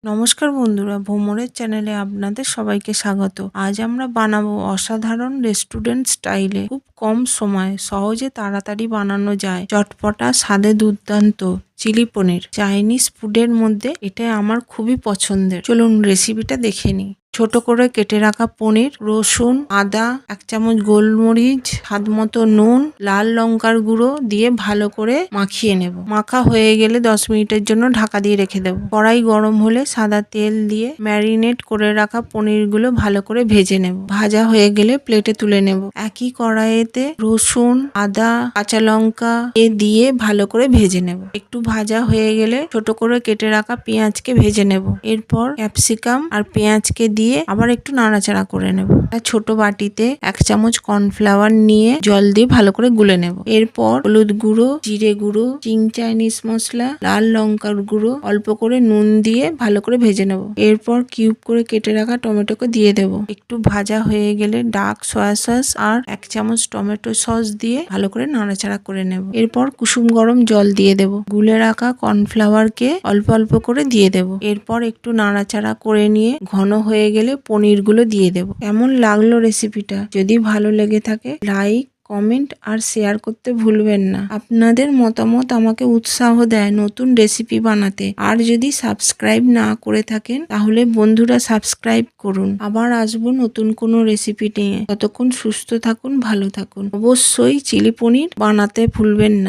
নমস্কার বন্ধুরা, ভ্রমণের চ্যানেলে আপনাদের সবাইকে স্বাগত। আজ আমরা বানাবো অসাধারণ রেস্টুরেন্ট স্টাইলে খুব কম সময়ে সহজে তাড়াতাড়ি বানানো যায় চটপটা স্বাদে দুর্দান্ত চিলি পনির। চাইনিজ ফুডের মধ্যে এটা আমার খুবই পছন্দের। চলুন রেসিপিটা দেখে নিই। ছোট করে কেটে রাখা পনির, রসুন, আদা, 1 চামচ গোলমরিচ, স্বাদ মতো নুন, লাল লঙ্কার গুঁড়ো দিয়ে ভালো করে মাখিয়ে নেব। মাখা হয়ে গেলে 10 মিনিটের জন্য ঢাকা দিয়ে রেখে দেবো। কড়াই গরম হলে সাদা তেল দিয়ে ম্যারিনেট করে রাখা পনিরগুলো ভালো করে ভেজে নেব। ভাজা হয়ে গেলে প্লেটে তুলে নেব। একই কড়াইতে রসুন, আদা, কাঁচা লঙ্কা দিয়ে ভালো করে ভেজে নেব। একটু ভাজা হয়ে গেলে ছোট করে কেটে রাখা পেঁয়াজকে ভেজে নেব। এরপর ক্যাপসিকাম আর পেঁয়াজকে দিয়ে আবার একটু নাড়াচাড়া করে নেব। ছোট বাটিতে 1 চামচ কর্নফ্লাওয়ার নিয়ে জল দিয়ে ভালো করে গুলে নেব। এরপর হলুদ গুঁড়ো, জিরে গুঁড়ো, চিং চাইনিজ মশলা, লাল লঙ্কার গুঁড়ো, অল্প করে নুন দিয়ে ভালো করে ভেজে নেব। এরপর কিউব করে কেটে রাখা টমেটোকে দিয়ে দেব। একটু ভাজা হয়ে গেলে ডার্ক সয়া সস আর 1 চামচ টমেটো সস দিয়ে ভালো করে নাড়াচাড়া করে নেব। এরপর কুসুম গরম জল দিয়ে দেব। গুলে রাখা কর্নফ্লাওয়ারকে অল্প অল্প করে দিয়ে দেব। এরপর একটু নাড়াচাড়া করে নিয়ে ঘন হয়ে গেলে পনিরগুলো দিয়ে দেব। কেমন লাগলো রেসিপিটা? যদি ভালো লেগে থাকে লাইক, কমেন্ট আর শেয়ার করতে ভুলবেন না। আপনাদের মতামত আমাকে উৎসাহ দেয় নতুন রেসিপি বানাতে। আর যদি সাবস্ক্রাইব না করে থাকেন তাহলে বন্ধুরা সাবস্ক্রাইব করুন। আবার আসবো নতুন কোনো রেসিপি নিয়ে। ততক্ষণ সুস্থ থাকুন, ভালো থাকুন। অবশ্যই চিলি পনির বানাতে ভুলবেন না।